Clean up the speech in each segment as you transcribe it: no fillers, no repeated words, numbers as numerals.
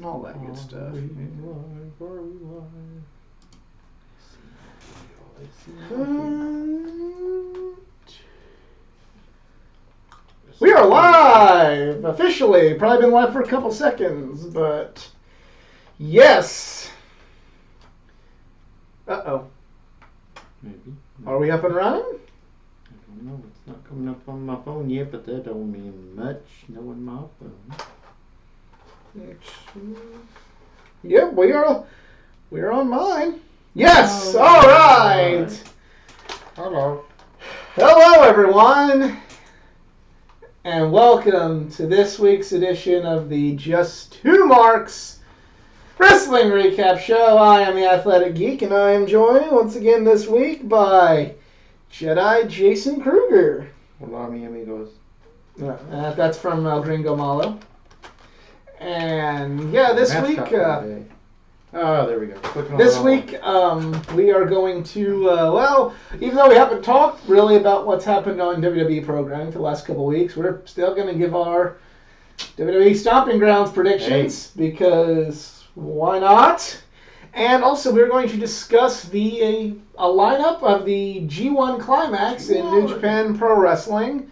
and all that good stuff. We are live officially. Probably been live for a couple seconds, but yes. Uh-oh. Maybe. Are we up and running? I don't know. It's not coming up on my phone yet, but that don't mean much. Knowing my phone. Yep, we are on mine. Yes. All right. Hello. Hello, everyone, and welcome to this week's edition of the Just Two Marks Wrestling Recap Show. I am the Athletic Geek, and I am joined once again this week by Jedi Jason Kruger. Hola, mi amigos. That's from El Gringo Malo. And yeah, this week. There we go. This week, we are going to, even though we haven't talked really about what's happened on WWE programming for the last couple of weeks, we're still going to give our WWE Stomping Grounds predictions because why not? And also, we're going to discuss a lineup of the G1 Climax in New Japan Pro Wrestling.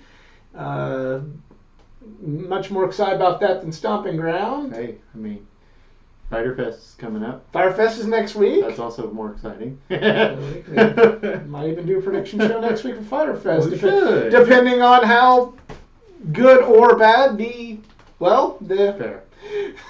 Much more excited about that than Stomping Ground. Hey, I mean, Fighter Fest is coming up. Fighter Fest is next week. That's also more exciting. Might even do a prediction show next week for Fighter Fest. Should. Depending on how good or bad the Fair.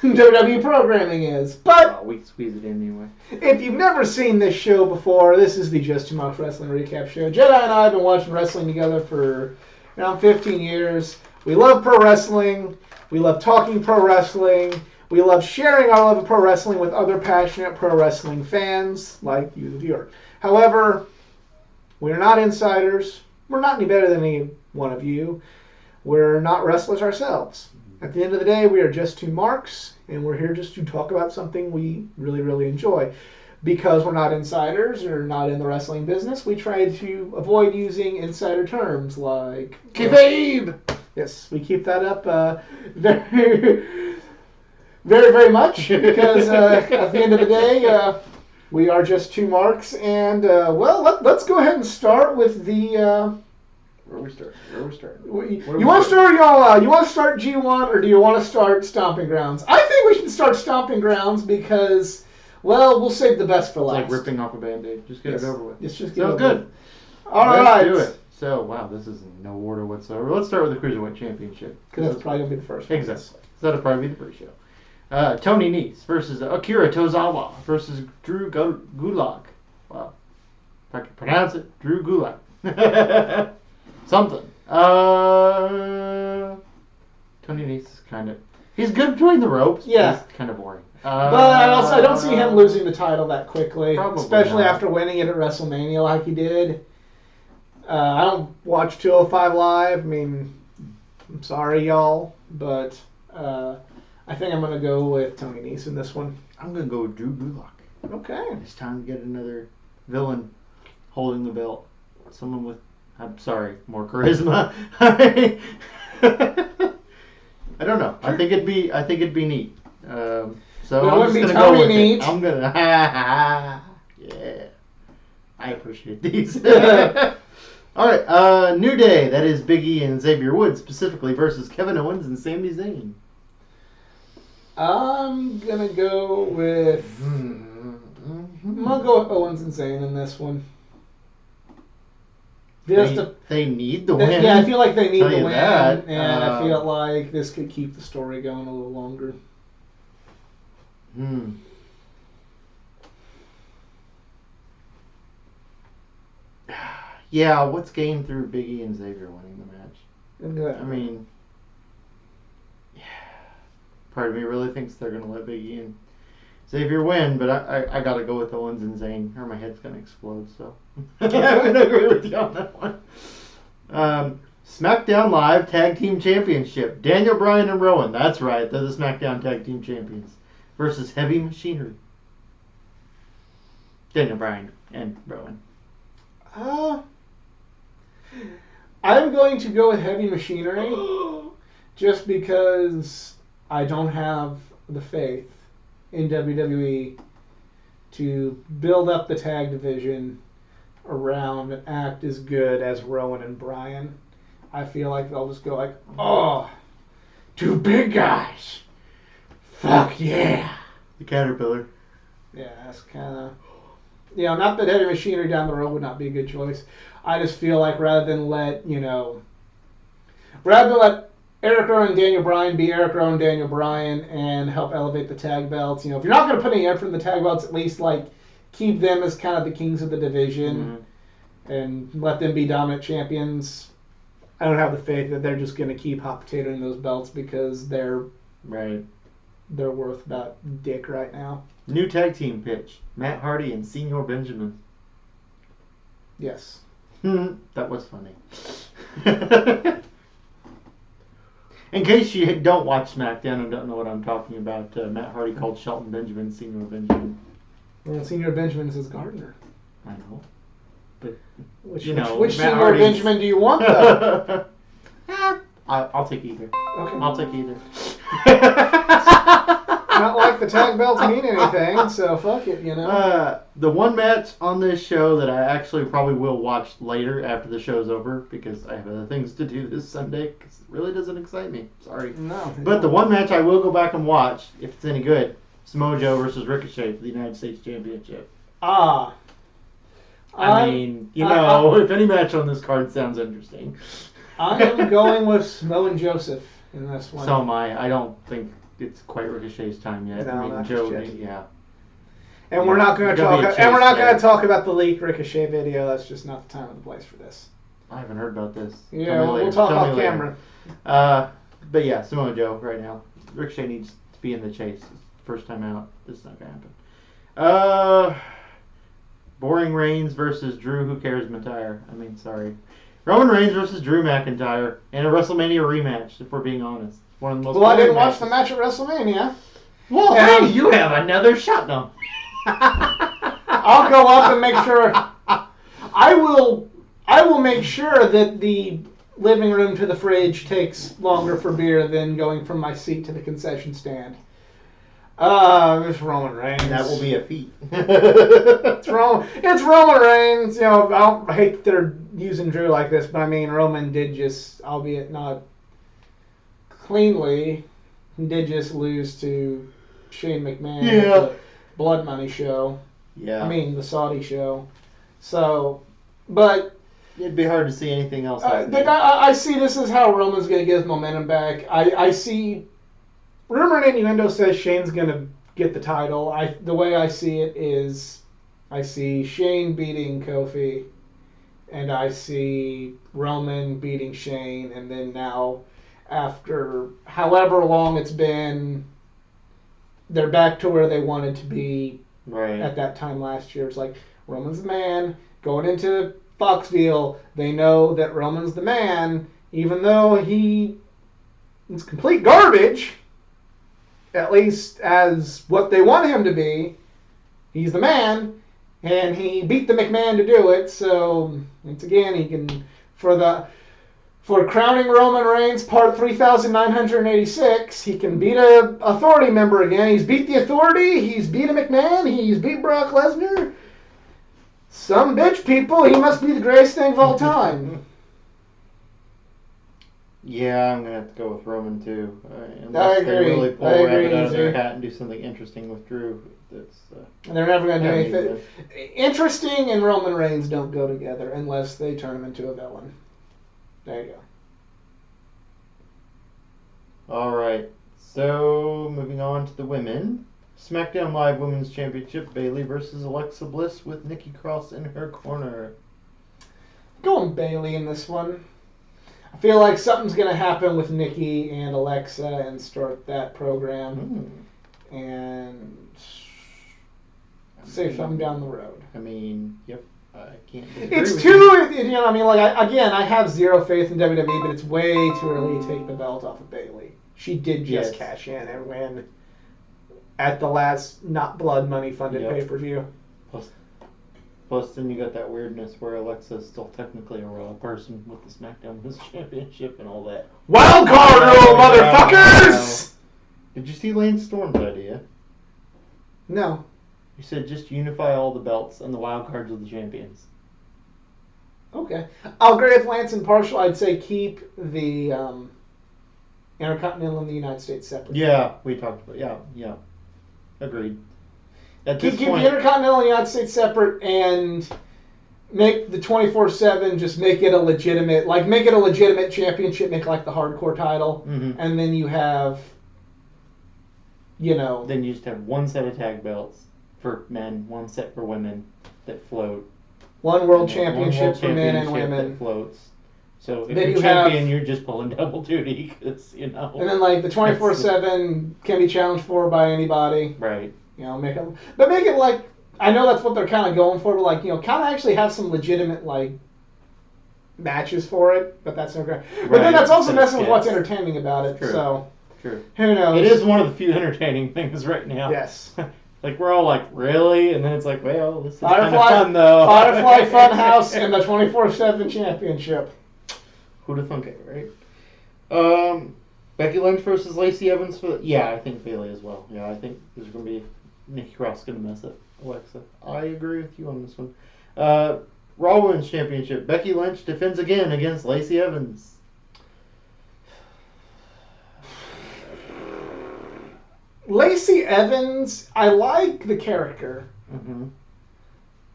WWE programming is. But we squeeze it in anyway. if you've never seen this show before, this is the Just Two Marks Wrestling Recap Show. Jedi and I have been watching wrestling together for around 15 years. We love pro wrestling. We love talking pro wrestling. We love sharing our love of pro wrestling with other passionate pro wrestling fans like you, the viewer. However, we're not insiders. We're not any better than any one of you. We're not wrestlers ourselves. At the end of the day, we are just two marks, and we're here just to talk about something we really, really enjoy. Because we're not insiders or not in the wrestling business, we try to avoid using insider terms like kayfabe. Yes, we keep that up very, very, very much because at the end of the day, we are just two marks. And let's go ahead and start with the. Where we start? You want to start? You want to start G1 or do you want to start Stomping Grounds? I think we should start Stomping Grounds because. Well, we'll save the best for last. It's like ripping off a Band-Aid. Just get it over with. Just get it over good. With. All right. Let's do it. So, wow, this is in no order whatsoever. Let's start with the Cruiserweight Championship. Because that's probably going to be the first one. Exactly. So that'll probably be the first show. Tony Nese versus Akira Tozawa versus Drew Gulak. Wow. If I can pronounce it, Drew Gulak. Something. Tony Nese is kind of... He's good between the ropes. Yeah. He's kind of boring. But I don't see him losing the title that quickly, especially not. after winning it at WrestleMania like he did. I don't watch 205 Live. I mean, I'm sorry, y'all, but I think I'm going to go with Tony Nese in this one. I'm going to go with Drew Gulak. Okay. It's time to get another villain holding the belt. Someone with, more charisma. I don't know. I think it'd be neat. So I'm just gonna go with it. I'm gonna yeah. I appreciate these. All right, New Day. That is Big E and Xavier Woods specifically versus Kevin Owens and Sami Zayn. I'm gonna go with. I'm gonna go with Owens and Zayn in this one. They need the win. Yeah, I feel like they need the win, that. And I feel like this could keep the story going a little longer. Yeah, what's gained through Big E and Xavier winning the match? Yeah. I mean, part of me really thinks they're going to let Big E and Xavier win, but I got to go with Owens and Zayn, or my head's going to explode, so I'm going to agree with you on that one. SmackDown Live Tag Team Championship. Daniel Bryan and Rowan. That's right, they're the SmackDown Tag Team Champions. Versus Heavy Machinery. Daniel Bryan and Rowan. I'm going to go with Heavy Machinery just because I don't have the faith in WWE to build up the tag division around and act as good as Rowan and Bryan. I feel like they'll just go like, oh, two big guys. Fuck yeah. The Caterpillar. Yeah, that's kind of... not that Heavy Machinery down the road would not be a good choice. I just feel like rather than let Eric Rowan and Daniel Bryan be Eric Rowan and Daniel Bryan and help elevate the tag belts. If you're not going to put any effort in the tag belts, at least keep them as kind of the kings of the division and let them be dominant champions. I don't have the faith that they're just going to keep hot potatoing those belts because they're worth about dick right now. New tag team pitch: Matt Hardy and Senior Benjamin. Yes. That was funny. In case you don't watch SmackDown and don't know what I'm talking about, Matt Hardy called Shelton Benjamin Senior Benjamin. Well, Senior Benjamin is his gardener. I know. But, which Senior Benjamin do you want, though? I'll take either. Okay. I'll take either. Not like the tag belts mean anything, so fuck it, The one match on this show that I actually probably will watch later after the show's over because I have other things to do this Sunday because it really doesn't excite me. Sorry. No. But the one match I will go back and watch, if it's any good, Samoa Joe versus Ricochet for the United States Championship. I mean, if any match on this card sounds interesting. I am going with Samoa and Joseph in this one. So am I. I don't think it's quite Ricochet's time yet. No, I mean, not Joe, yet. yeah. And we're not going to talk. And we're not going to talk about the leaked Ricochet video. That's just not the time or the place for this. I haven't heard about this. Yeah, we'll talk off camera. But yeah, Samoa Joe right now. Ricochet needs to be in the chase. First time out. This is not going to happen. Boring Reigns versus Drew. Who cares, McIntyre? I mean, sorry. Roman Reigns versus Drew McIntyre in a WrestleMania rematch. If we're being honest, one of the most. Well, I didn't watch the match at WrestleMania. Well, hey, you have another shot now. I'll go up and make sure. I will make sure that the living room to the fridge takes longer for beer than going from my seat to the concession stand. It's Roman Reigns. That will be a feat. It's Roman Reigns. I hate that they're using Drew like this, but I mean, Roman did just, albeit not cleanly, did just lose to Shane McMahon at the Blood Money show. Yeah. I mean, the Saudi show. So, but it'd be hard to see anything else. I see this as how Roman's going to get his momentum back. I see. Rumor and innuendo says Shane's going to get the title. The way I see it is I see Shane beating Kofi, and I see Roman beating Shane, and then now, after however long it's been, they're back to where they wanted to be at that time last year. It's like Roman's the man. Going into Foxville, they know that Roman's the man, even though he is complete garbage. At least as what they want him to be, he's the man, and he beat the McMahon to do it. So once again, he can for crowning Roman Reigns part 3,986, he can beat a Authority member again. He's beat the Authority. He's beat a McMahon. He's beat Brock Lesnar. Some bitch, people. He must be the greatest thing of all time. Yeah, I'm going to have to go with Roman, too. I Unless agree. they really pull a rabbit out of their hat and do something interesting with Drew. And they're never going to do anything. Interesting and Roman Reigns don't go together unless they turn him into a villain. There you go. All right. So, moving on to the women. SmackDown Live Women's Championship, Bayley versus Alexa Bliss with Nikki Cross in her corner. Going Bayley in this one. I feel like something's going to happen with Nikki and Alexa and start that program and say something down the road. I mean, yep, I can't disagree it's with too, you. I mean, I have zero faith in WWE, but it's way too early to take the belt off of Bayley. She did just cash in and win at the last not Blood Money funded pay-per-view. Plus, then you got that weirdness where Alexa's still technically a Raw person with the SmackDown Women's Championship and all that. Wild card rule, motherfuckers! Did you see Lance Storm's idea? No. He said just unify all the belts and the wild cards with the champions. Okay. I'll agree with Lance and partial. I'd say keep the Intercontinental in the United States separate. Yeah, we talked about yeah. Agreed. At keep the Intercontinental in the United States separate and make the 24/7, just make it a legitimate championship, make like the hardcore title, and then you have, Then you just have one set of tag belts for men, one set for women that float. One world championship for men and women that floats. So if you're champion, you're just pulling double duty, because And then like the 24/7 can be challenged for by anybody. Right. Make it like, I know that's what they're kind of going for, but like, kind of actually have some legitimate like matches for it. But that's no great. But then that's also messing with what's entertaining about it. True. So True. Who knows? It is one of the few entertaining things right now. Yes. Like, we're all like, really? And then it's like, well, this is kind of fun, though. Firefly Funhouse and the 24/7 championship. Who'd have thunk it, right? Becky Lynch versus Lacey Evans I think Bayley as well. Yeah, I think there's going to be Nikki Cross going to mess it. Alexa, I agree with you on this one. Raw Women's Championship. Becky Lynch defends again against Lacey Evans. Lacey Evans, I like the character. Mm-hmm.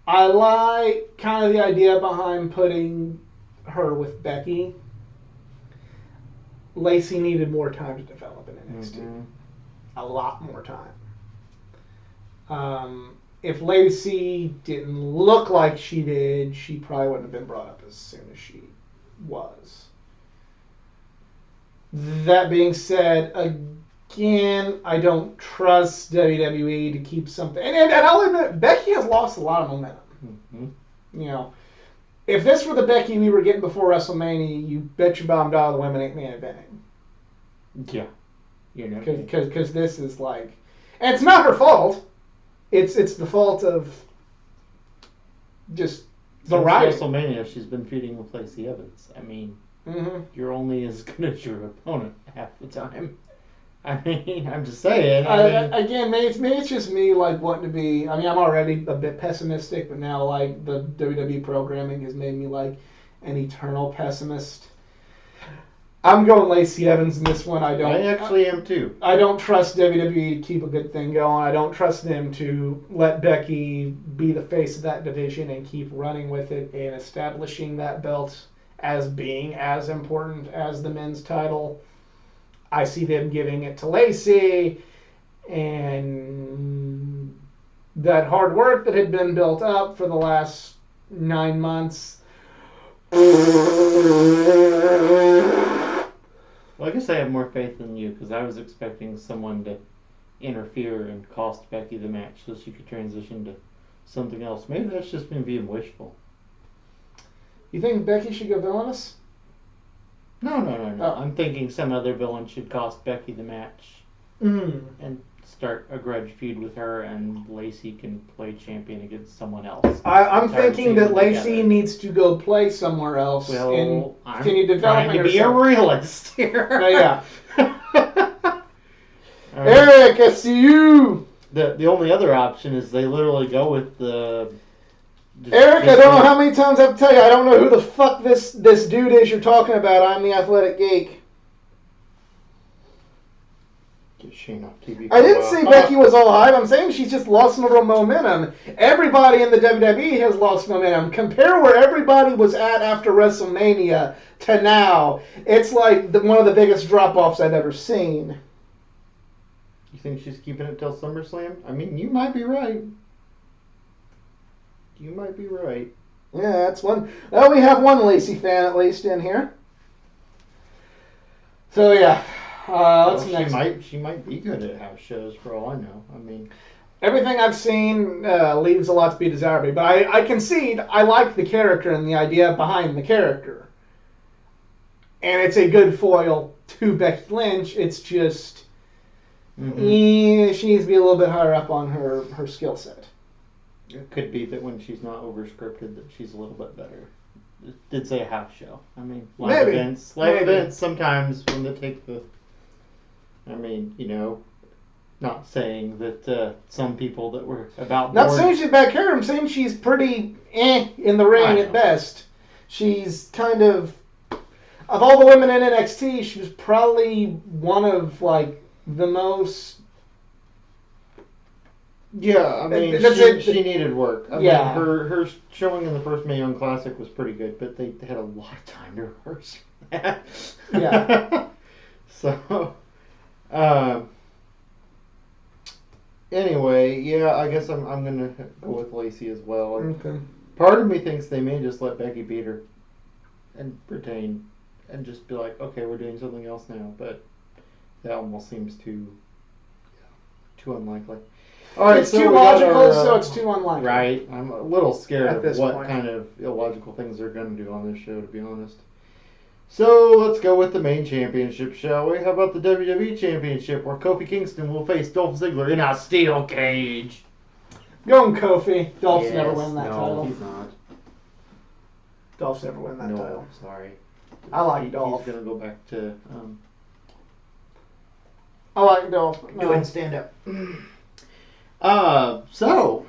I like kind of the idea behind putting her with Becky. Lacey needed more time to develop in NXT. Mm-hmm. A lot more time. If Lacey didn't look like she did, she probably wouldn't have been brought up as soon as she was. That being said, again, I don't trust WWE to keep something. And I'll admit, Becky has lost a lot of momentum. Mm-hmm. If this were the Becky we were getting before WrestleMania, you bet your bottom dollar the women ain't main eventing. Yeah. Because this is like... And it's not her fault. It's the fault of just the writing. WrestleMania, she's been feuding with Lacey Evans. I mean, you're only as good as your opponent half the time. I mean, I'm just saying. Again, maybe it's just me like wanting to be. I mean, I'm already a bit pessimistic, but now like the WWE programming has made me like an eternal pessimist. I'm going Lacey Evans in this one. I actually am too. I don't trust WWE to keep a good thing going. I don't trust them to let Becky be the face of that division and keep running with it and establishing that belt as being as important as the men's title. I see them giving it to Lacey, and that hard work that had been built up for the last 9 months. Well, I guess I have more faith than you, because I was expecting someone to interfere and cost Becky the match so she could transition to something else. Maybe that's just me being wishful. You think Becky should go villainous? No. Oh. I'm thinking some other villain should cost Becky the match and start a grudge feud with her, and Lacey can play champion against someone else. I'm thinking that Lacey needs to go play somewhere else and continue developing herself. To be a realist here. Yeah. Eric, I see you. The only other option is they literally go with the... Eric, I don't know how many times I have to tell you, I don't know who the fuck this dude is you're talking about. I'm the Athletic Geek. Get Shane off TV. I didn't say Becky was all hype. I'm saying she's just lost some real momentum. Everybody in the WWE has lost momentum. Compare where everybody was at after WrestleMania to now. It's like one of the biggest drop-offs I've ever seen. You think she's keeping it till SummerSlam? I mean, you might be right. You might be right. Yeah, that's one. Well, we have one Lacey fan at least in here. So yeah, let's see next. She might be good at house shows for all I know. I mean, everything I've seen leaves a lot to be desired. But I concede I like the character and the idea behind the character, and it's a good foil to Becky Lynch. It's just she needs to be a little bit higher up on her skill set. It could be that when she's not over-scripted that she's a little bit better. It did say a house show. I mean, live events sometimes when they take the... I mean, not not saying that some people that were about not saying she's a bad character. I'm saying she's pretty in the ring at best. She's kind of all the women in NXT, she was probably one of like the most. Yeah, I mean, she needed work. I mean, her showing in the first Mae Young Classic was pretty good, but they had a lot of time to rehearse. Yeah. So, anyway, yeah, I guess I'm gonna go with Lacey as well. Okay. Part of me thinks they may just let Becky beat her and retain, and just be like, okay, we're doing something else now. But that almost seems too unlikely. All right, it's too logical, so it's too unlikely. Right. I'm a little scared of what kind of illogical things they're going to do on this show, to be honest. So let's go with the main championship, shall we? How about the WWE Championship, where Kofi Kingston will face Dolph Ziggler in a steel cage? Going Kofi. Dolph's never win that title. No, he's not. Dolph's never win that title. No, sorry. I like Dolph. He's going to go back to... I like Dolph. Go ahead and stand up. So,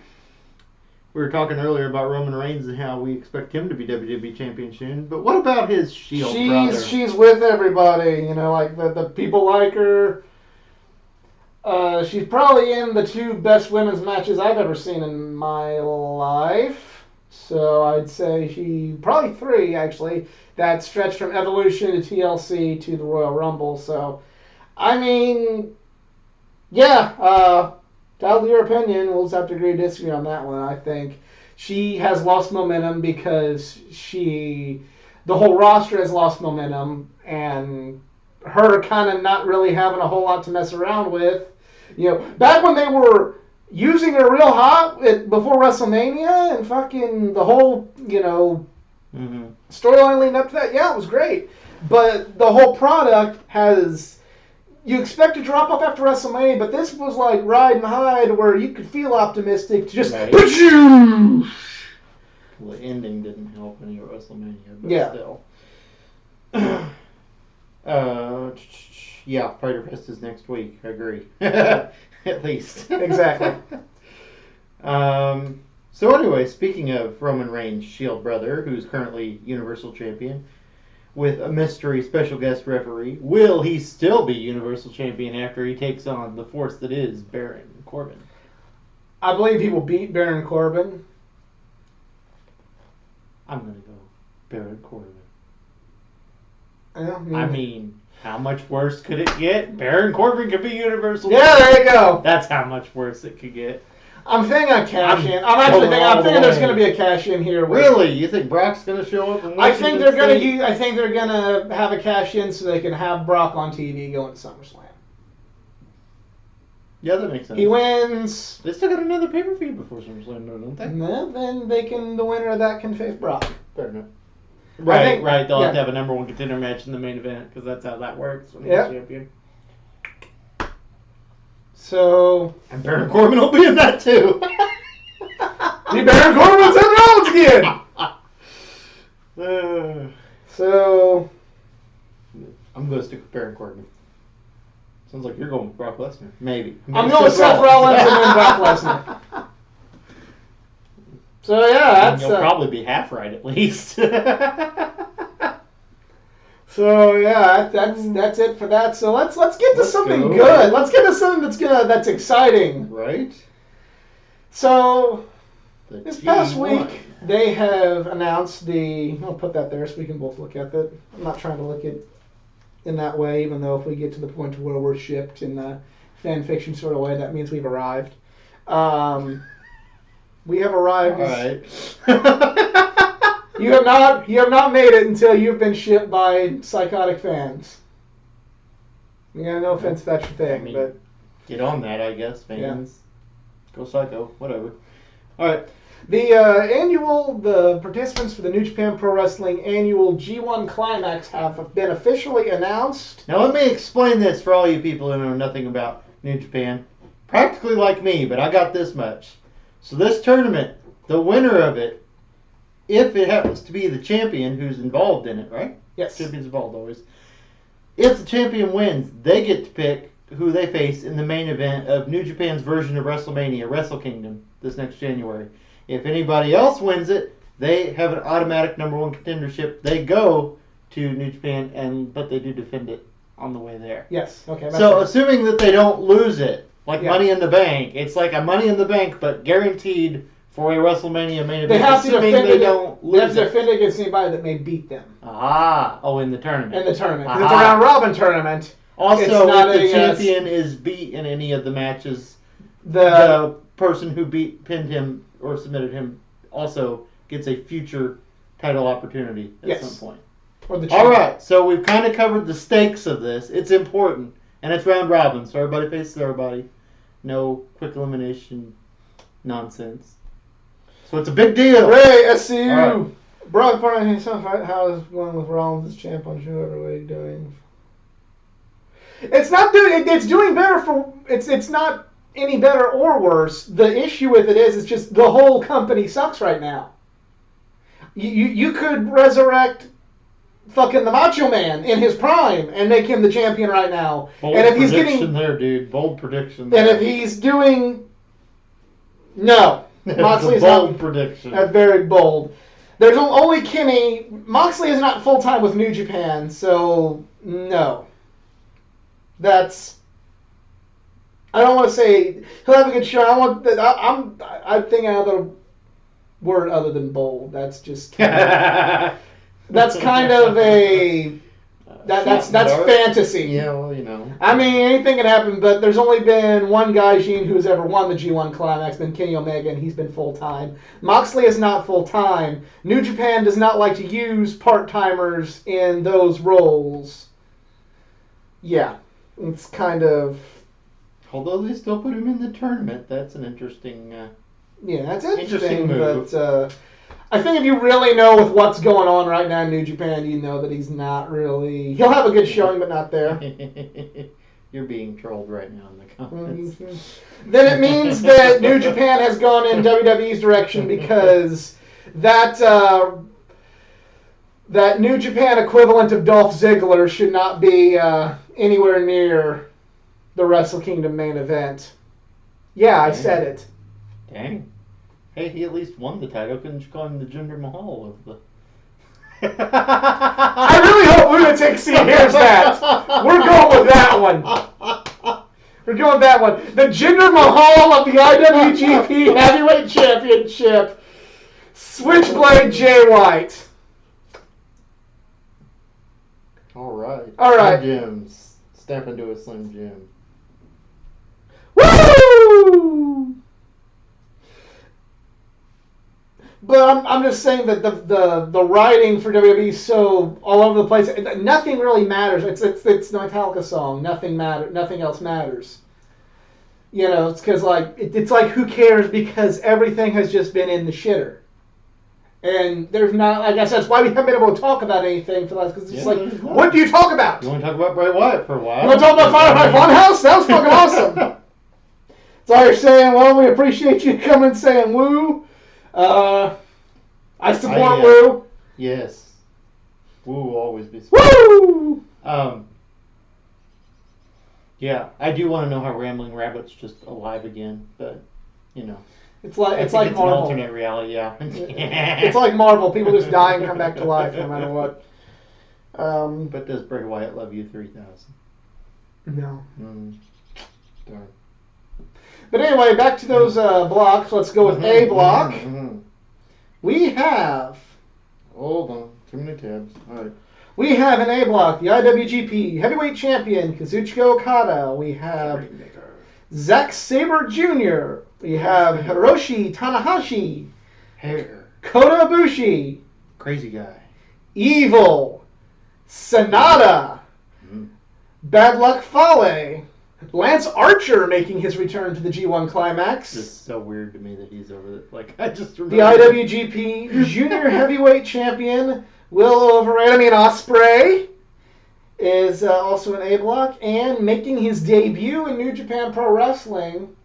we were talking earlier about Roman Reigns and how we expect him to be WWE Champion soon, but what about his Shield brother? She's with everybody, like the people like her. She's probably in the 2 best women's matches I've ever seen in my life. So I'd say probably 3 actually, that stretched from Evolution to TLC to the Royal Rumble. So, I mean, yeah, tell your opinion. We'll just have to agree to disagree on that one. I think she has lost momentum because the whole roster has lost momentum, and her kind of not really having a whole lot to mess around with. Back when they were using her real hot before WrestleMania and fucking the whole, storyline leading up to that, yeah, it was great. But the whole product has... You expect to drop off after WrestleMania, but this was like ride and hide where you could feel optimistic to just... Right. Well, the ending didn't help any of WrestleMania, but still. Yeah, Fighter Fest is next week. I agree. At least. Exactly. So anyway, speaking of Roman Reigns' Shield brother, who's currently Universal Champion, with a mystery special guest referee, will he still be Universal Champion after he takes on the force that is Baron Corbin? I believe he will beat Baron Corbin. I'm going to go Baron Corbin. Yeah, I mean, how much worse could it get? Baron Corbin could be Universal. Yeah, there you go. That's how much worse it could get. I'm thinking a cash in. I'm thinking there's going to be a cash in here. Really? You think Brock's going to show up? I think they're going to have a cash in so they can have Brock on TV going to SummerSlam. Yeah, that makes sense. He wins. They still got another pay-per-view before SummerSlam, don't they? No, then the winner of that can face Brock. Fair enough. Right. They'll have to have a number 1 contender match in the main event because that's how that works when he's champion. So... And Baron Corbin will be in that too. Baron Corbin's in Rollins again! So... I'm going to stick with Baron Corbin. Sounds like you're going with Brock Lesnar. Maybe. I'm going with Seth Rollins and then Brock Lesnar. So yeah, that's... You'll probably be half right at least. So yeah, that's it for that. So let's get to something good. Let's get to something that's exciting. Right. So this past week they have announced I'll put that there so we can both look at it. I'm not trying to look at it in that way, even though if we get to the point where we're shipped in a fan fiction sort of way, that means we've arrived. We have arrived. All right. You have not made it until you've been shipped by psychotic fans. Yeah, no offense if that's your thing, but get on that, I guess, fans. Yeah. Go psycho, whatever. All right. The participants for the New Japan Pro Wrestling annual G1 Climax have been officially announced. Now let me explain this for all you people who know nothing about New Japan. Practically like me, but I got this much. So this tournament, the winner of it, if it happens to be the champion who's involved in it, right? Yes. Champion's involved always. If the champion wins, they get to pick who they face in the main event of New Japan's version of WrestleMania, Wrestle Kingdom, this next January. If anybody else wins it, they have an automatic number one contendership. They go to New Japan, but they do defend it on the way there. Yes. Okay. So assuming that they don't lose it, like Money in the Bank, it's like a Money in the Bank, but guaranteed for a WrestleMania main event. They have to defend it. They have to defend it against anybody that may beat them. In the tournament. In the tournament, because it's a round robin tournament. Also, if the champion is beat in any of the matches, the person who pinned him or submitted him also gets a future title opportunity at some point. All right, so we've kind of covered the stakes of this. It's important, and it's round robin, so everybody faces everybody. No quick elimination nonsense. So it's a big deal. Ray, SCU. Right. Brock Barnett himself, how is going with Rollins as champ on Show Everybody doing? It's not doing. It's doing better for. It's not any better or worse. The issue with it is, it's just the whole company sucks right now. You could resurrect fucking the Macho Man in his prime and make him the champion right now. Bold and if he's getting there, dude. Bold prediction. And if he's doing Moxley is bold prediction. That's very bold. There's only Kenny. Moxley is not full time with New Japan, so no. That's. I don't want to say he'll have a good show. I think another word other than bold. That's just. That's kind of a. That's fantasy. Yeah, well, you know. I mean, anything can happen, but there's only been one Gaijin who's ever won the G1 Climax, been Kenny Omega, and he's been full-time. Moxley is not full-time. New Japan does not like to use part-timers in those roles. Yeah, it's kind of... Although they still put him in the tournament, that's an interesting... yeah, that's interesting move. But... I think if you really know with what's going on right now in New Japan, you know that he's not really... He'll have a good showing, but not there. You're being trolled right now in the comments. Mm-hmm. Then it means that New Japan has gone in WWE's direction because that New Japan equivalent of Dolph Ziggler should not be anywhere near the Wrestle Kingdom main event. Yeah, I said it. Dang. Hey, he at least won the title. Couldn't you call him the Jinder Mahal of the... I really hope Lunatic C hears that. We're going with that one. We're going with that one. The Jinder Mahal of the IWGP Heavyweight Championship. Switchblade Jay White. All right. Slim Jim's. Step into a Slim Jim. Woo! But I'm just saying that the writing for WWE is so all over the place. Nothing really matters. It's the Metallica song. Nothing matters. Nothing else matters. You know, it's because it's like who cares, because everything has just been in the shitter. And there's not, like I said, that's why we haven't been able to talk about anything for the last, because it's what do you talk about? You want to talk about Bray Wyatt for a while? You want to talk about Firefly Funhouse? That was fucking awesome. That's all you're saying. Well, we appreciate you coming and saying woo. I support Woo. Yes. Woo will always be Woo! Yeah, I do want to know how Rambling Rabbit's just alive again, but, you know. It's like it's Marvel. An alternate reality, yeah. It's like Marvel. People just die and come back to life no matter what. But does Bray Wyatt love you 3000? No. Darn. But anyway, back to those blocks. Let's go with A block. We have... Hold on. Too many tabs. All right. We have an A block, the IWGP Heavyweight Champion, Kazuchika Okada. We have Zack Sabre Jr. We have Hiroshi Tanahashi. Hair. Kota Ibushi. Crazy guy. Evil. Sonata. Bad Luck Fale. Lance Archer making his return to the G1 Climax. It's so weird to me that he's over there. Like, I just remember. The IWGP Junior Heavyweight Champion, Will Overeem Ospreay, is also an A block. And making his debut in New Japan Pro Wrestling,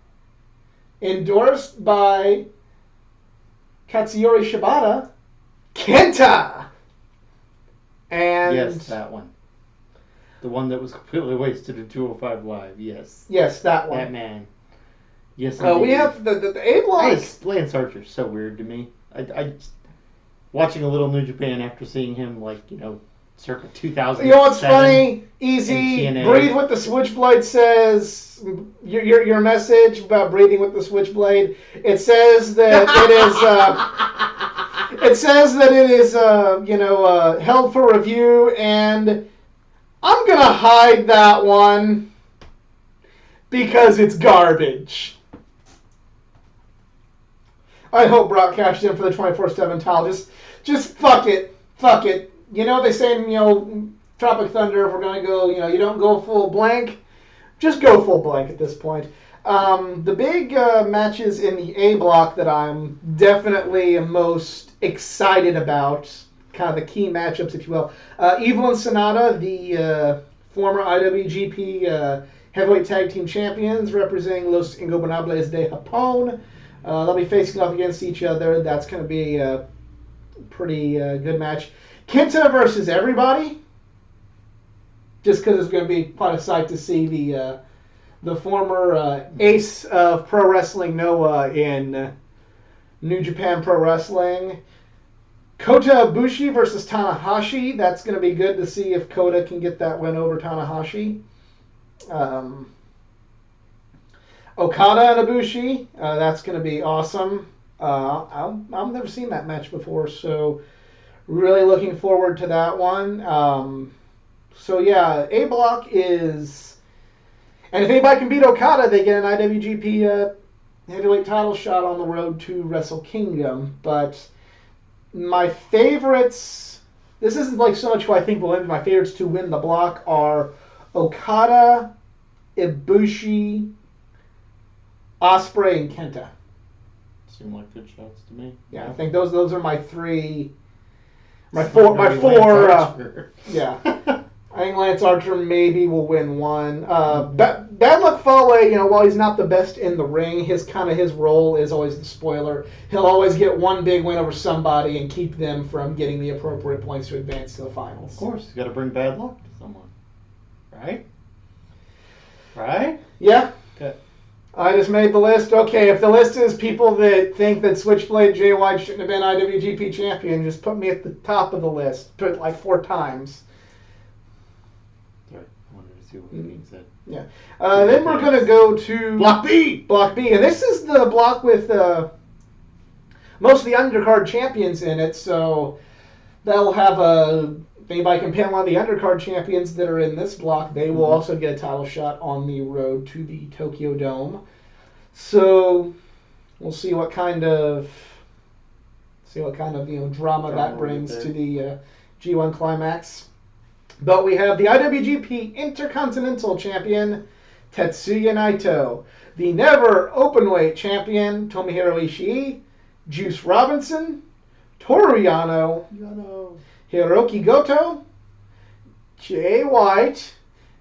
endorsed by Katsuyori Shibata, Kenta. And yes, that one. The one that was completely wasted in 205 Live, yes. Yes, that one. That man. Yes, we have the A block. Lance Archer's so weird to me. I watching a little New Japan after seeing him, circa 2000. You know what's funny? Easy. Breathe with the Switchblade says your message about breathing with the Switchblade. It says that it is. It says that it is held for review, and I'm gonna hide that one because it's garbage. I hope Brock cashes in for the 24/7 title. Just fuck it. Fuck it. You know what they say in, Tropic Thunder, if we're going to go, you don't go full blank. Just go full blank at this point. The big matches in the A block that I'm definitely most excited about, kind of the key matchups, if you will. Evil and Sonata, the former IWGP Heavyweight Tag Team Champions, representing Los Ingobernables de Japón. They'll be facing off against each other. That's going to be a pretty good match. Kenta versus everybody. Just because it's going to be quite a sight to see the former ace of pro wrestling, Noah, in New Japan Pro Wrestling. Kota Ibushi versus Tanahashi. That's going to be good to see if Kota can get that win over Tanahashi. Okada and Ibushi, that's going to be awesome. I've never seen that match before, so really looking forward to that one. A block is, and if anybody can beat Okada, they get an IWGP heavyweight title shot on the road to Wrestle Kingdom. But my favorites, this isn't so much who I think will win. My favorites to win the block are Okada, Ibushi, Ospreay, and Kenta. Seem like good shots to me. Yeah, I think those are my three. My four. Yeah. I think Lance Archer maybe will win one. Bad Luck Fale, while he's not the best in the ring, his role is always the spoiler. He'll always get one big win over somebody and keep them from getting the appropriate points to advance to the finals. Of course, you got to bring bad luck to someone, right? Right? Yeah. Okay. I just made the list. Okay, if the list is people that think that Switchblade Jay White shouldn't have been IWGP champion, just put me at the top of the list. Put it 4 times. Right. I wanted to see what Dean said. Yeah. Then we're going to go to Block B. Block B, and this is the block with most of the undercard champions in it. So that'll have if anybody can pin one of the undercard champions that are in this block, they will also get a title shot on the road to the Tokyo Dome. So we'll see what kind of drama that brings to the G1 Climax. But we have the IWGP Intercontinental Champion Tetsuya Naito, the never openweight champion Tomohiro Ishii, Juice Robinson, Toru Yano, Hiroki Goto, Jay White,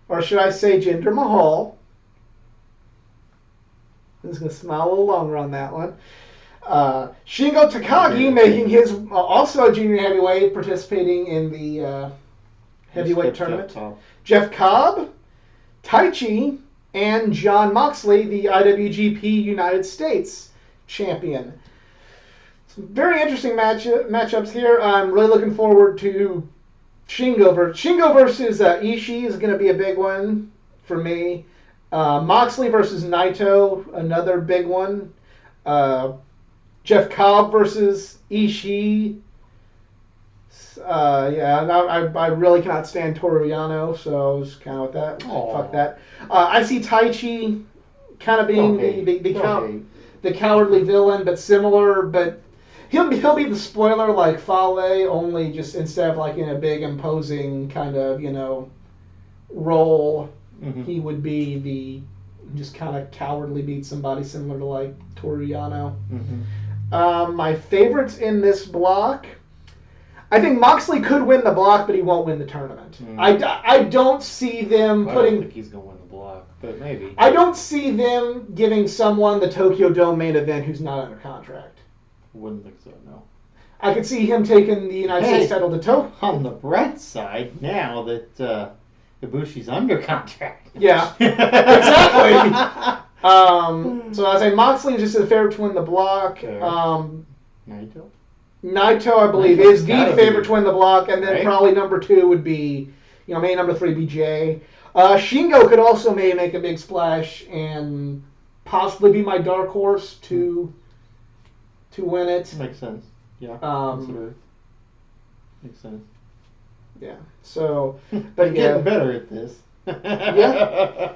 or should I say Jinder Mahal. I'm just going to smile a little longer on that one. Shingo Takagi making his also a junior heavyweight, participating in the heavyweight tournament. Jeff Cobb, Taichi, and Jon Moxley, the IWGP United States champion. Some very interesting matchups here. I'm really looking forward to Shingo versus Ishii is going to be a big one for me. Moxley versus Naito, another big one. Jeff Cobb versus Ishii. I really cannot stand Toru Yano, so I was kind of with that. Fuck that. I see Taichi kind of being the cowardly villain, but similar, but he'll be the spoiler like Fale, only just instead of in a big imposing kind of role, he would be the just kind of cowardly beat somebody similar to Toru Yano. My favorites in this block, I think Moxley could win the block, but he won't win the tournament. I don't see them I don't think he's going to win the block, but maybe. I don't see them giving someone the Tokyo Dome main event who's not under contract. Wouldn't think so, no. I could see him taking the United States title to Tokyo. On the bright side, now that Ibushi's under contract. Yeah, exactly. So I say Moxley is just the favorite to win the block. Okay. Naito, I believe, is the favorite to win the block, and then probably number 2 would be, maybe number 3 would be Jay. Shingo could also maybe make a big splash and possibly be my dark horse to win it. Makes sense. Yeah. Makes sense. Yeah. So, but I'm getting better at this. Yeah.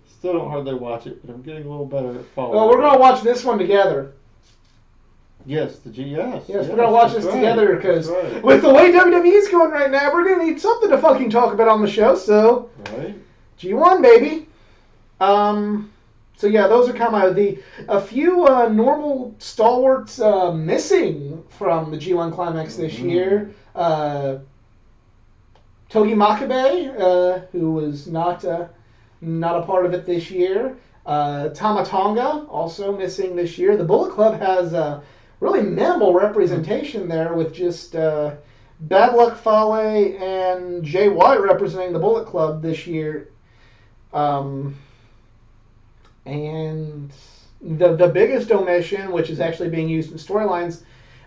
Still don't hardly watch it, but I'm getting a little better at following. Well, we're gonna watch this one together. Yes, yes, we're gonna watch this together because with the way WWE's going right now, we're gonna need something to fucking talk about on the show. So, G1 baby. So yeah, those are kind of a few normal stalwarts missing from the G1 Climax this year. Togi Makabe, who was not a part of it this year. Tama Tonga also missing this year. The Bullet Club has really minimal representation there with just Bad Luck Fale and Jay White representing the Bullet Club this year. And the biggest omission, which is actually being used in storylines,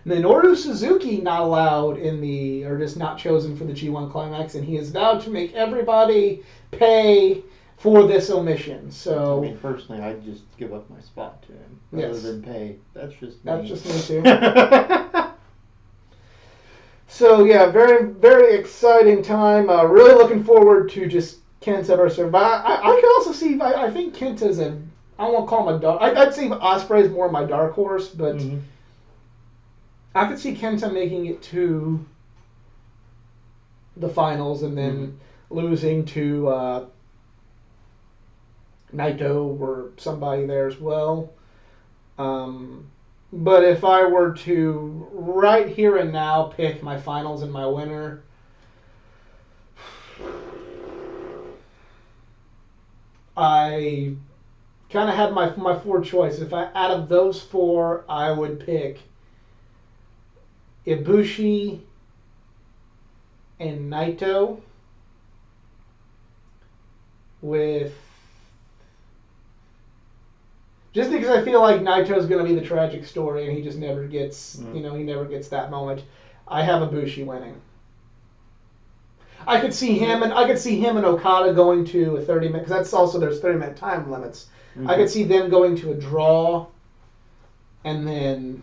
Minoru Suzuki not allowed or just not chosen for the G1 Climax, and he has vowed to make everybody pay for this omission. So, I mean, personally, I'd just give up my spot to him rather than pay. That's just me. That's just me too. So yeah, very very exciting time. Really looking forward to just Kenta versus. I could also see. I think Kenta's I won't call him a dog. I'd say Ospreay's more my dark horse, but I could see Kenta making it to the finals and then losing to Naito or somebody there as well. But if I were to right here and now pick my finals and my winner, I kind of had my 4 choices. Out of those 4, I would pick Ibushi and Naito just because I feel like Naito's going to be the tragic story and he just never gets, he never gets that moment. I have Ibushi winning. I could see him and Okada going to a 30-minute, because that's also there's 30-minute time limits. I could see them going to a draw, and then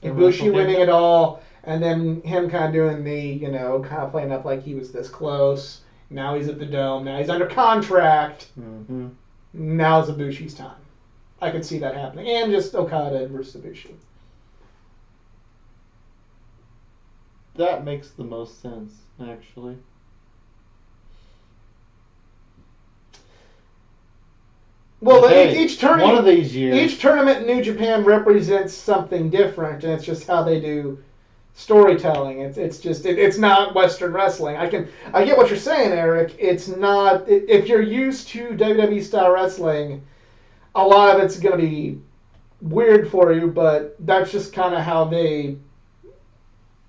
Ibushi winning it all, and then him kind of doing the, kind of playing up like he was this close. Now he's at the Dome. Now he's under contract. Now's Ibushi's time. I could see that happening, and just Okada versus Ibushi. That makes the most sense, actually. Well, each tournament, one of these years, each tournament in New Japan represents something different, and it's just how they do storytelling. It's not Western wrestling. I get what you're saying, Eric. It's not. If you're used to WWE style wrestling, a lot of it's going to be weird for you, but that's just kind of how they.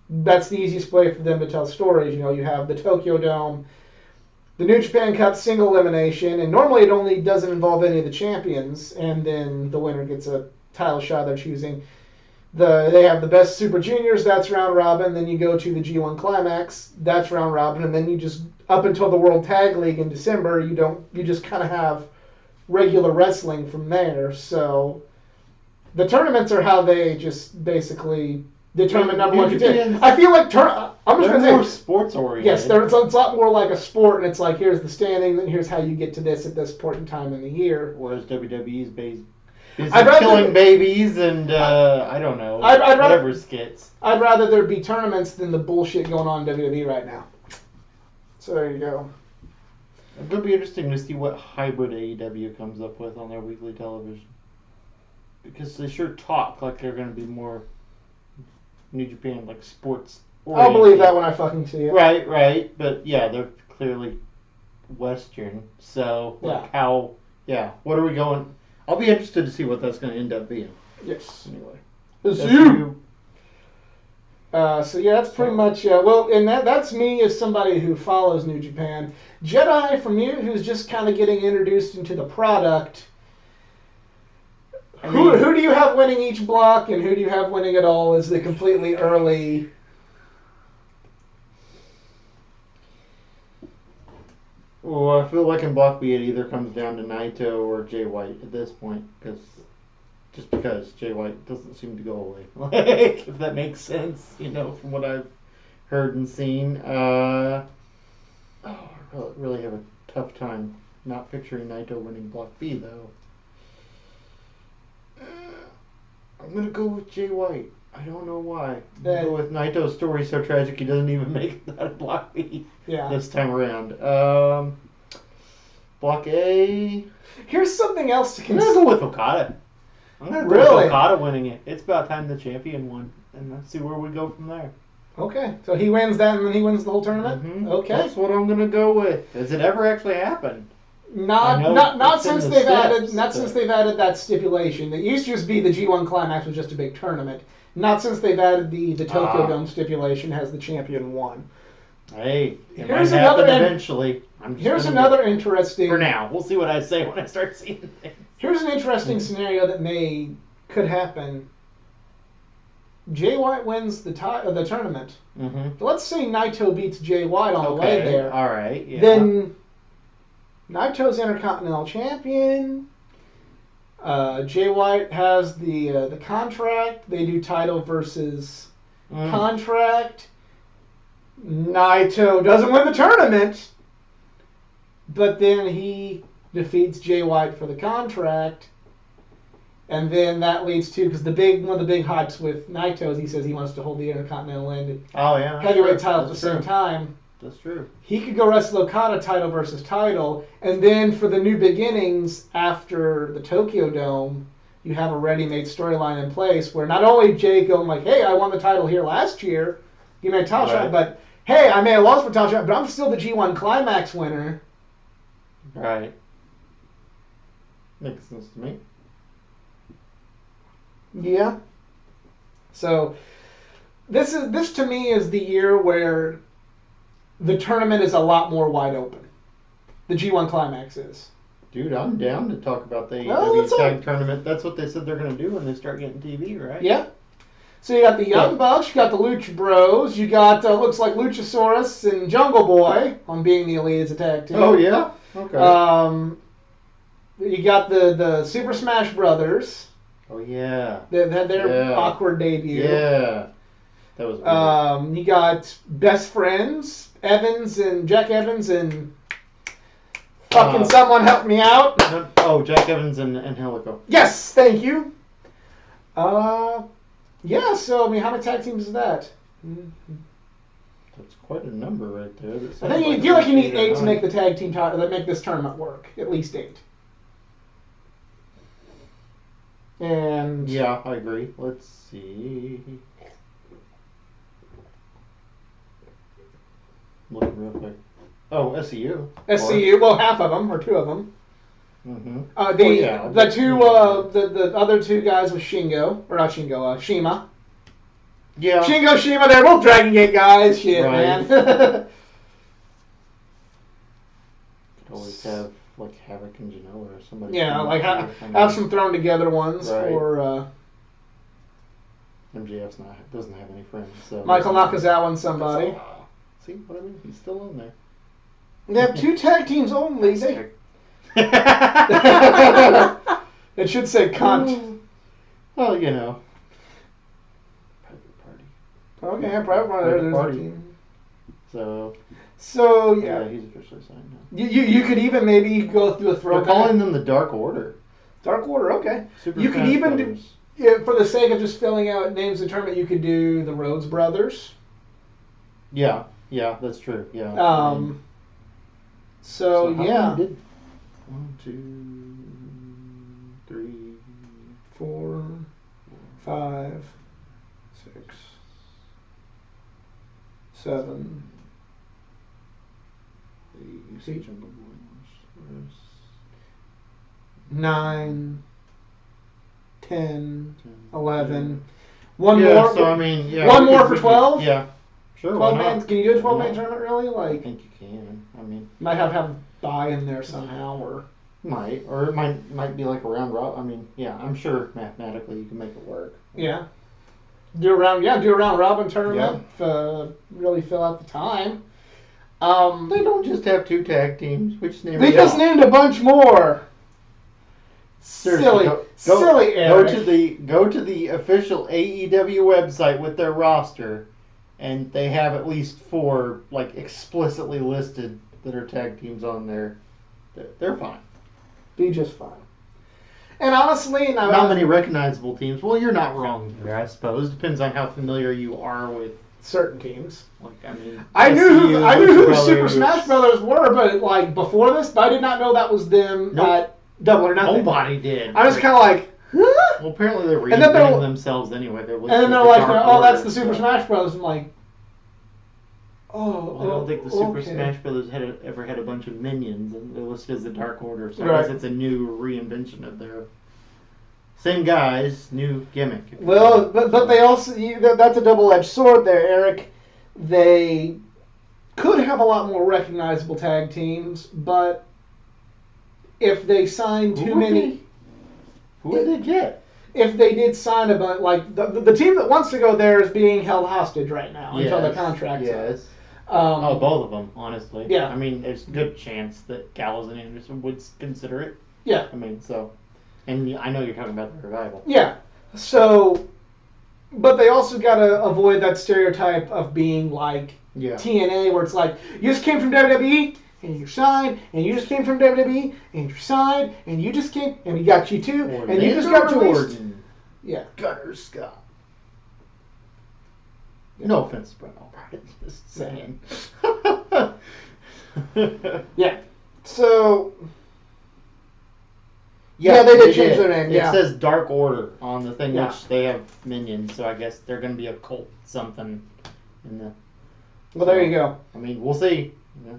That's the easiest way for them to tell stories. You have the Tokyo Dome, the New Japan Cup single elimination, and normally it only doesn't involve any of the champions, and then the winner gets a title shot they're choosing. They have the best Super Juniors, that's round robin. Then you go to the G1 Climax, that's round robin, and then you just up until the World Tag League in December, you just kind of have regular wrestling from there. So the tournaments are how they just basically determine number one contender. I feel like I'm just going to say more sports oriented. Yes, it's a lot more like a sport, and it's like here's the standing, and here's how you get to this at this point in time in the year. Whereas WWE's based. Killing babies and I don't know, whatever skits. I'd rather there be tournaments than the bullshit going on in WWE right now. So there you go. It's going to be interesting to see what hybrid AEW comes up with on their weekly television. Because they sure talk like they're going to be more New Japan, like sports oriented. I'll believe that when I fucking see it. Right. But yeah, they're clearly Western. So what are we going... I'll be interested to see what that's going to end up being. Yes. Anyway. It's you. So yeah, that's pretty much well, and that's me as somebody who follows New Japan. Jedi, from you, who's just kind of getting introduced into the product. Who do you have winning each block, and who do you have winning it all? Is the completely early? Well, I feel like in Block B it either comes down to Naito or Jay White at this point, because Jay White doesn't seem to go away. Like, if that makes sense, from what I've heard and seen. I really have a tough time not picturing Naito winning Block B, though. I'm going to go with Jay White. I don't know why. I'm going to go with Naito's story so tragic he doesn't even make it out of Block B this time around. Block A. Here's something else to consider. I'm going to go with Okada. I'm going to go with Okada winning it. It's about time the champion won. And let's see where we go from there. Okay, so he wins that and then he wins the whole tournament? Mm-hmm. Okay. That's what I'm going to go with. Has it ever actually happened? Not since they've added that stipulation. It used to just be the G1 Climax was just a big tournament. Not since they've added the Tokyo Dome stipulation has the champion won. Hey, here's another eventually. Here's another interesting. For now, we'll see what I say when I start seeing things. Here's an interesting scenario that could happen. Jay White wins the tournament. Mm-hmm. Let's say Naito beats Jay White on the way there. All right. Yeah. Then Naito's Intercontinental Champion. Jay White has the contract. They do title versus contract. Naito doesn't win the tournament, but then he defeats Jay White for the contract. And then that leads to, because one of the big hypes with Naito is he says he wants to hold the Intercontinental and heavyweight title at the same time. That's true. He could go wrestle Okada title versus title, and then for the new beginnings after the Tokyo Dome, you have a ready-made storyline in place where not only Jay going like, hey, I won the title here last year, you made a title shot, but hey, I may have lost my title shot, but I'm still the G1 Climax winner. Right. Makes sense to me. Yeah. So this to me is the year where the tournament is a lot more wide open. The G1 Climax is. Dude, I'm down to talk about the AEW Tag Tournament. That's what they said they're going to do when they start getting TV, right? Yeah. So you got the Young Bucks, you got the Lucha Bros, you got looks like Luchasaurus and Jungle Boy on Being the Elite as a tag team. Oh yeah. Okay. You got the Super Smash Brothers. Oh yeah. They had their awkward debut. Yeah. That was weird. You got Best Friends, Jack Evans and fucking someone help me out. Jack Evans and Helico. Yes, thank you. Yeah, so I mean, how many tag teams is that? That's quite a number right there. I think you feel like you need 8 to make the tag team title, that make this tournament work. At least 8. And yeah, I agree. Let's see. Looking real quick. Oh, SCU. SCU. Well, half of them or 2 of them. Mm-hmm. The other 2 guys was Shingo, or not Shingo, Shima. Yeah. Shingo, Shima, they're both Dragon Gate guys. Shit, man. Could always have like Havoc and Janela or somebody. Yeah, like have some thrown together ones, right. Or MJF doesn't have any friends. So Michael Nakazawa and somebody. See what I mean? He's still in there. They have 2 tag teams only. It should say cunt. Well, Private Party. Okay, Private Party. There's Party. a team. So yeah, he's officially signed now. You could even maybe go through a throwback. They're calling them the Dark Order. Dark Order, okay. Super you could even Brothers. do, for the sake of just filling out names of the tournament, you could do the Rhodes Brothers. Yeah, that's true. Yeah. So yeah. 1, 2, 3, 4, 5, 6, 7. You see Jungle Boy. 9, 10, 11. One more. So I mean, yeah. One more for 12. Yeah. Sure. 12 man. Can you do a 12-man tournament? Really? I think you can. I mean, might have a bye in there somehow, or it might be like a round robin. I mean, yeah, I'm sure mathematically you can make it work. Yeah. Do a round robin tournament. Really fill out the time. They don't just have 2 tag teams. We just named. They just named a bunch more. Silly Eric. Go to the official AEW website with their roster, and they have at least 4 like explicitly listed that are tag teams on there. They're fine. Be just fine. And honestly, not many recognizable teams. Well, you're not wrong there, I suppose. Depends on how familiar you are with certain teams. Like, I mean, I knew who the Super Smash Brothers were, but like before this, I did not know that was them at Double or Nothing. Nobody did. I was kind of like, huh? Well, apparently they're reinventing themselves anyway. And then they're like, oh, that's the Super Smash Brothers. I'm like, I don't think the Super Smash Brothers ever had a bunch of minions, and they're listed as the Dark Order. So I guess it's a new reinvention of their same guys, new gimmick. Well, but they also that's a double-edged sword there, Eric. They could have a lot more recognizable tag teams, but if they signed too many, who would they get? If they did sign a bunch, like the team that wants to go there is being held hostage right now until the contract's up. Both of them, honestly. Yeah. I mean, there's a good chance that Gallows and Anderson would consider it. Yeah. I mean, so, and I know you're talking about the Revival. Yeah. So, but they also got to avoid that stereotype of being like TNA, where it's like, you just came from WWE, and you're signed, and you just came from WWE, and you're signed, and you just came, and we got you too, and you just got released. Yeah. Gunner Scott. No offense, Brett Albright. Just saying. Yeah. So. Yeah, they did change their name. It says Dark Order on the thing, which they have minions, so I guess they're going to be a cult something in the. Well, there you go. I mean, we'll see. Yeah.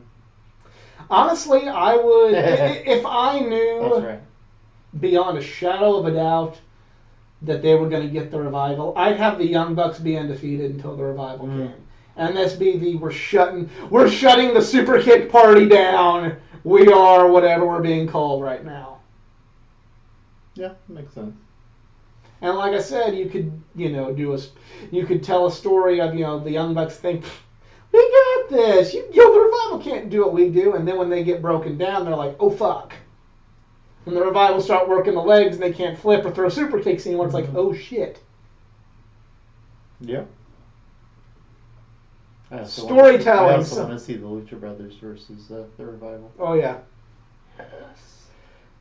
Honestly, I would if I knew. That's right. Beyond a shadow of a doubt that they were going to get the Revival, I'd have the Young Bucks be undefeated until the Revival came. And this be the we're shutting the Super Kick Party down. We are whatever we're being called right now. Yeah, makes sense. And like I said, you could you could tell a story of the Young Bucks think we got this. The Revival can't do what we do, and then when they get broken down, they're like, oh fuck. When the Revival start working the legs and they can't flip or throw super kicks anymore, it's like, oh shit. Yeah. Storytelling. I also want to see the Lucha Brothers versus the Revival. Oh yeah. Yes.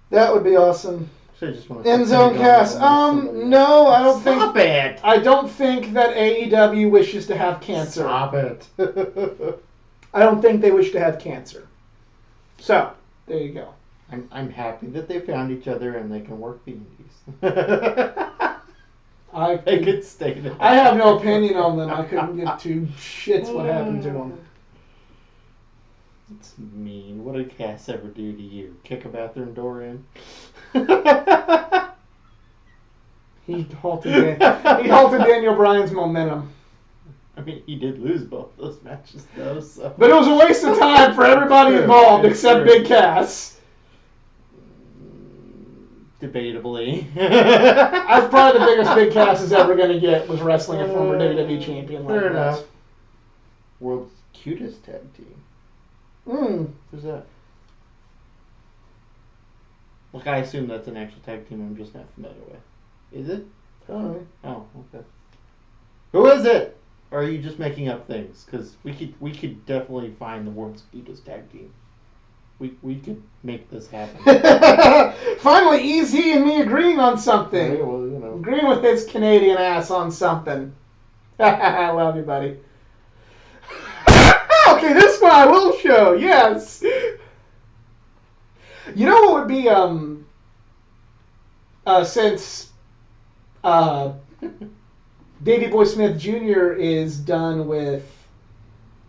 That would be awesome. End Zone Cast. No, I don't think. Stop it! I don't think that AEW wishes to have cancer. Stop it! I don't think they wish to have cancer. So there you go. I'm happy that they found each other and they can work the indies. They could stay there. I have no opinion on them. I couldn't give two shits what happened to them. It's mean. What did Cass ever do to you? Kick a bathroom door in? He halted Daniel Bryan's momentum. I mean, he did lose both those matches, though. So. But it was a waste of time for everybody involved except Big Cass. Debatably. That's probably the biggest Big Cass is ever going to get, was wrestling a former WWE champion like Fair that. enough. World's cutest tag team. Who's that? Look, I assume that's an actual tag team I'm just not familiar with. Is it? Oh, okay. Who is it? Or are you just making up things? Because we could definitely find the world's cutest tag team. We could make this happen. Finally, Easy and me agreeing on something. Yeah, well, you know. Agreeing with his Canadian ass on something. I love you, buddy. Okay, this one I will show. Yes. You know what would be since Davey Boy Smith Jr. is done with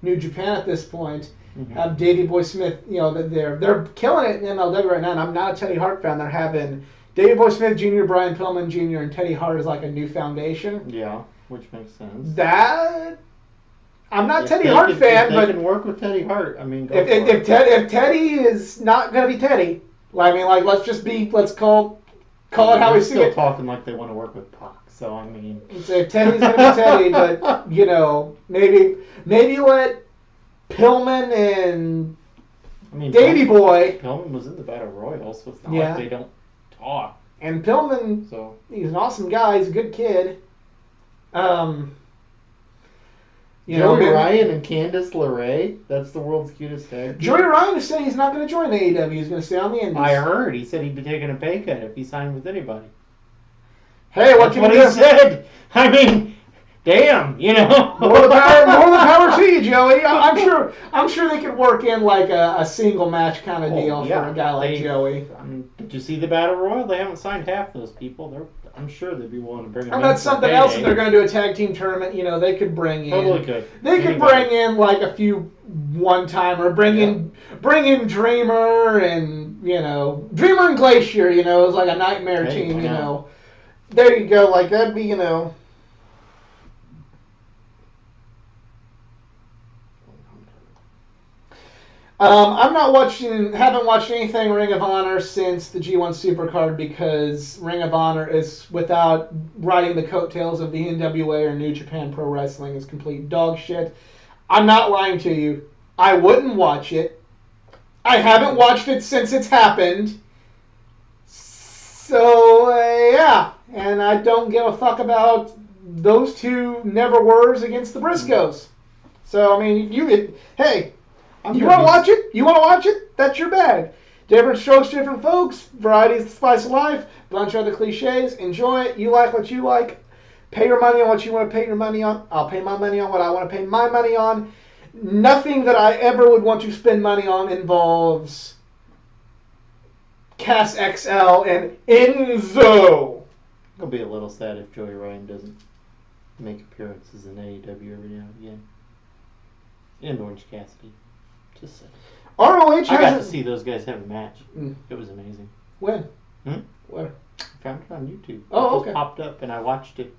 New Japan at this point. Have Davey Boy Smith, they're killing it in MLW right now, and I'm not a Teddy Hart fan. They're having Davey Boy Smith Jr., Brian Pillman Jr., and Teddy Hart as like a new foundation. Yeah. Which makes sense. That I'm not Teddy Hart fan, but they can work with Teddy Hart. I mean, if Teddy is not going to be Teddy, I mean, like let's call it how we see it. Still talking like they want to work with Pac. So I mean, if Teddy's going to be Teddy, but maybe let Pillman and Davey Boy. Pillman was in the Battle Royal, so it's not like they don't talk. And Pillman, he's an awesome guy. He's a good kid. Joey Ryan and Candice LeRae. That's the world's cutest tag. Joey Ryan is saying he's not going to join AEW. He's going to stay on the Indies. I heard. He said he'd be taking a pay cut if he signed with anybody. Hey, what he said. I mean, damn, more the power to you, Joey. I'm sure they could work in like a single match kind of deal for a guy like Joey. Did you see the Battle Royal? They haven't signed half those people. I'm sure they'd be willing to bring them in. And that's something else if they're going to do a tag team tournament. They could bring in. Totally could. They could bring in like a few one-timer. Bring in Dreamer and Dreamer and Glacier. It's like a nightmare team. There you go. Like that'd be haven't watched anything Ring of Honor since the G1 Supercard because Ring of Honor is, without riding the coattails of the NWA or New Japan Pro Wrestling, is complete dog shit. I'm not lying to you. I wouldn't watch it. I haven't watched it since it's happened. So, yeah. And I don't give a fuck about those two never-wers against the Briscoes. So, I mean, hey... You want to watch it? You want to watch it? That's your bag. Different strokes, different folks. Variety is the spice of life. Bunch of other cliches. Enjoy it. You like what you like. Pay your money on what you want to pay your money on. I'll pay my money on what I want to pay my money on. Nothing that I ever would want to spend money on involves Cass XL and Enzo. I'll be a little sad if Joey Ryan doesn't make appearances in AEW every now and again. And Orange Cassidy. Just saying. ROH I got to see those guys have a match. It was amazing. When? Where? I found it on YouTube. Oh, it just popped up and I watched it.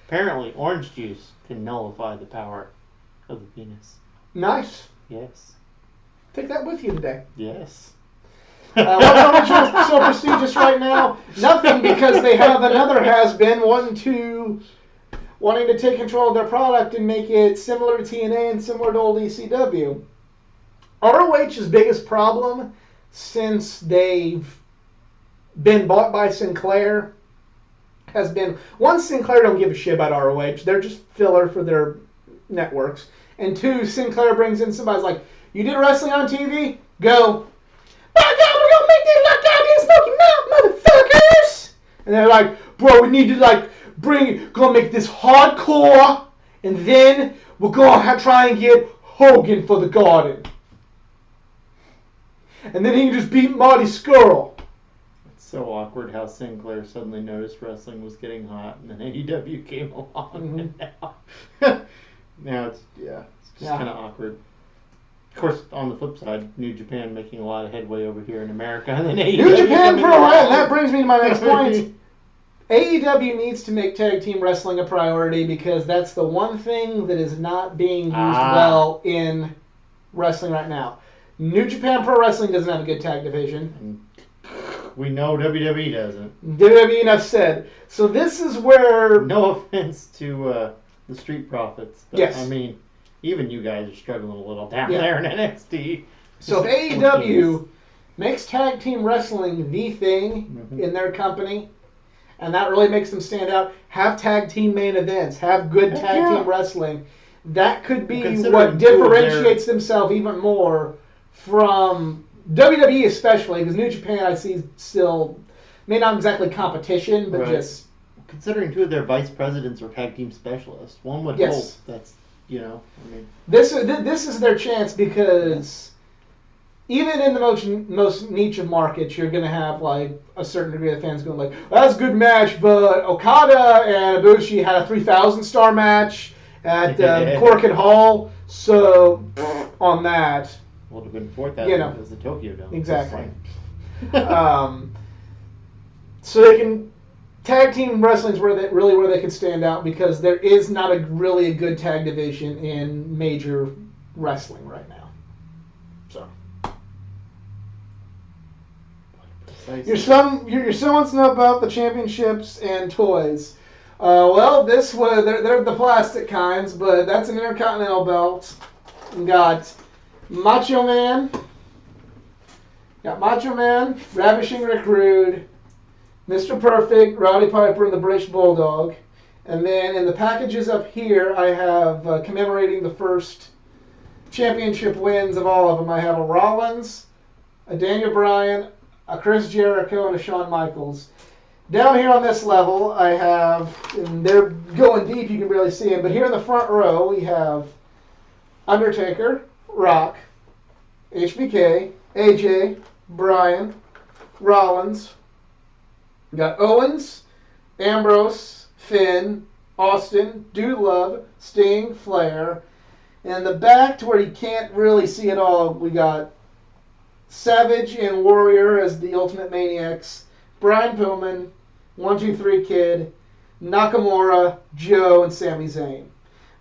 Apparently, orange juice can nullify the power of the penis. Nice. Yes. Take that with you today. Yes. What's so prestigious right now? Nothing, because they have another has-been wanting to take control of their product and make it similar to TNA and similar to old ECW. ROH's biggest problem since they've been bought by Sinclair has been, one, Sinclair don't give a shit about ROH. They're just filler for their networks. And two, Sinclair brings in somebody's like, you did wrestling on TV? Go. By God, we're going to make this like goddamn Smoky Mountain, motherfuckers! And they're like, bro, we need to gonna make this hardcore, and then we're gonna try and get Hogan for the Garden. And then he can just beat Marty Scurll. It's so awkward how Sinclair suddenly noticed wrestling was getting hot, and then AEW came along, and now it's just kind of awkward. Of course, on the flip side, New Japan making a lot of headway over here in America, and then AEW. New Japan Pro, and that brings me to my next point. AEW needs to make tag team wrestling a priority because that's the one thing that is not being used well in wrestling right now. New Japan Pro Wrestling doesn't have a good tag division. We know WWE doesn't. WWE, enough said. So this is where... No offense to the Street Profits. But yes. I mean, even you guys are struggling a little down there in NXT. So if AEW makes tag team wrestling the thing in their company, and that really makes them stand out, have tag team main events, have good tag team wrestling, that could be what differentiates themselves even more from WWE especially, because New Japan I see still, may not exactly competition, but just... Considering two of their vice presidents are tag team specialists, one would hope that's, I mean... This is their chance because even in the most niche of markets, you're going to have like a certain degree of fans going like, that's a good match, but Okada and Ibushi had a 3,000-star match at Corkin Hall, so on that... Would have been 4,000 as the Tokyo Dome. Exactly. So they can tag team wrestling is where they can stand out because there is not really a good tag division in major wrestling right now. So. Your son wants to know about the championships and toys. Well, they're the plastic kinds, but that's an Intercontinental belt. We got Macho Man. Ravishing Rick Rude, Mr. Perfect, Rowdy Piper, and the British Bulldog. And then in the packages up here, I have commemorating the first championship wins of all of them. I have a Rollins, a Daniel Bryan, a Chris Jericho, and a Shawn Michaels. Down here on this level, I have, and they're going deep, you can barely see them, but here in the front row, we have Undertaker, Rock, HBK, AJ, Bryan, Rollins. We got Owens, Ambrose, Finn, Austin, Dude Love, Sting, Flair. And in the back, to where you can't really see it all, we got Savage and Warrior as the Ultimate Maniacs, Brian Pillman, 1-2-3 Kid, Nakamura, Joe, and Sami Zayn.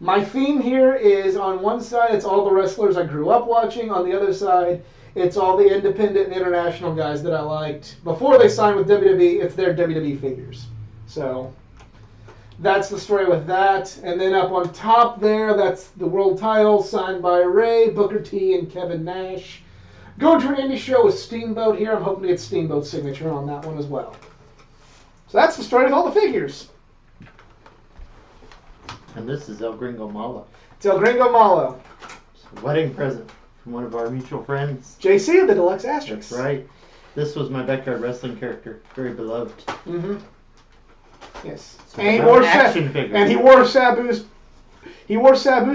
My theme here is on one side, it's all the wrestlers I grew up watching. On the other side, it's all the independent and international guys that I liked. Before they signed with WWE, it's their WWE figures. So that's the story with that. And then up on top there, that's the world title signed by Ray, Booker T, and Kevin Nash. Going to an indie show with Steamboat here. I'm hoping to get Steamboat's signature on that one as well. So that's the story with all the figures. And this is El Gringo Malo. It's El Gringo Malo. It's a wedding present from one of our mutual friends. JC of the Deluxe Asterix. That's right. This was my backyard wrestling character. Very beloved. Mm-hmm. Yes. So and he wore Sabu's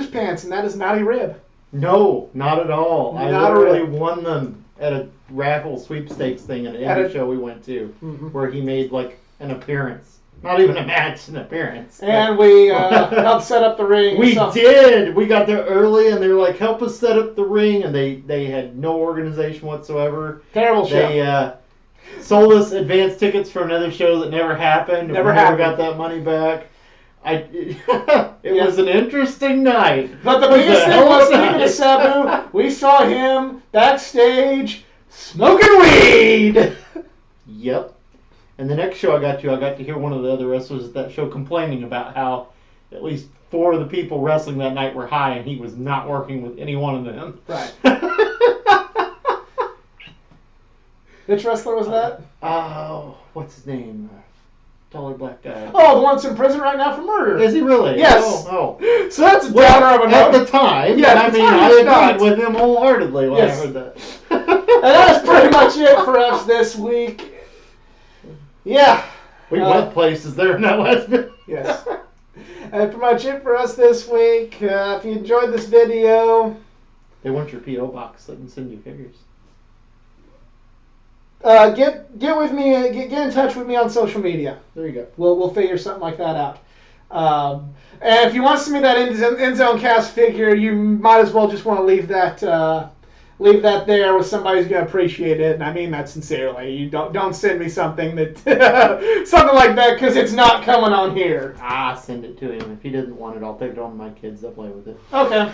pants, and that is not a rib. No, not at all. Not I literally won them at a raffle sweepstakes thing at an indie show we went to, where he made like an appearance. Not even a match, an appearance. And we helped set up the ring. We did. We got there early, and they were like, "Help us set up the ring," and they had no organization whatsoever. Terrible show. They sold us advance tickets for another show that never happened. Never got that money back. It was an interesting night. But the biggest thing was, speaking of Sabu, we saw him backstage smoking weed. Yep. And the next show I got to hear one of the other wrestlers at that show complaining about how at least 4 of the people wrestling that night were high, and he was not working with any one of them. Right. Which wrestler was that? Oh, what's his name? Taller black guy. Oh, the one that's in prison right now for murder. Is he really? Yes. Oh. So that's a downer of a note. At the time. Yeah, I mean, I agreed with him wholeheartedly when I heard that. And that's pretty much it for us this week. Yeah. We went places there in that last bit. Yes. That's pretty much it for us this week. If you enjoyed this video... They want your P.O. box so they can send you figures. Get with me. Get in touch with me on social media. There you go. We'll figure something like that out. And if you want to send me that End Zone Cast figure, you might as well just want to leave that there with somebody who's gonna appreciate it. And I mean that sincerely. You don't send me something that something like that because it's not coming on here. Send it to him. If he doesn't want it, I'll take it on to my kids. They'll play with it. Okay.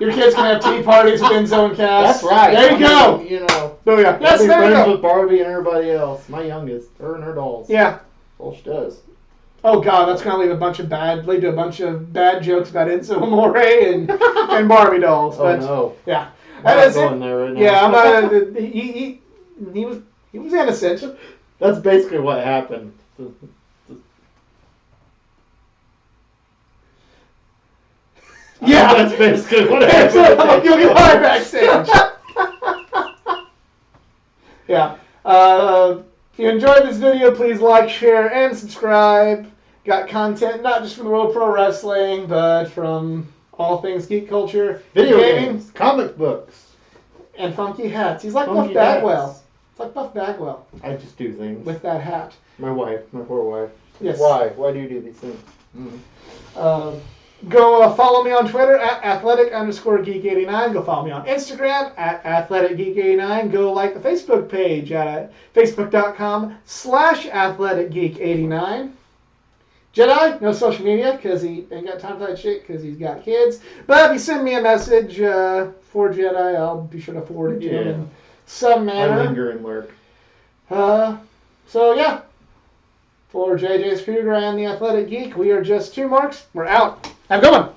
Your kids can have tea parties with End Zone Cast. That's right. There you go. You know. Oh yeah. Yes, there you go. Friends with Barbie and everybody else. My youngest, her and her dolls. Yeah. That's all she does. Oh God, that's gonna lead to a bunch of bad jokes about Enzo Amore and Barbie dolls. Oh no. Yeah. That's going there right now. Yeah, he was innocent. That's basically what happened. Yeah, that's basically what happened. You'll get hired backstage. Yeah. If you enjoyed this video, please like, share, and subscribe. Got content not just from the world of pro wrestling, but from all things geek culture, video games, comic books, and funky hats. He's like Buff Bagwell. It's like Buff Bagwell. I just do things with that hat. My poor wife. Yes. Why? Why do you do these things? Go follow me on Twitter at athletic_geek89. Go follow me on Instagram at athleticgeek89. Go like the Facebook page at facebook.com/athleticgeek89. Jedi, no social media because he ain't got time for that shit because he's got kids. But if you send me a message for Jedi, I'll be sure to forward it to him in some manner. I linger in work. So, yeah. For JJ Kruger and the Athletic Geek, we are just two marks. We're out. Have a good one.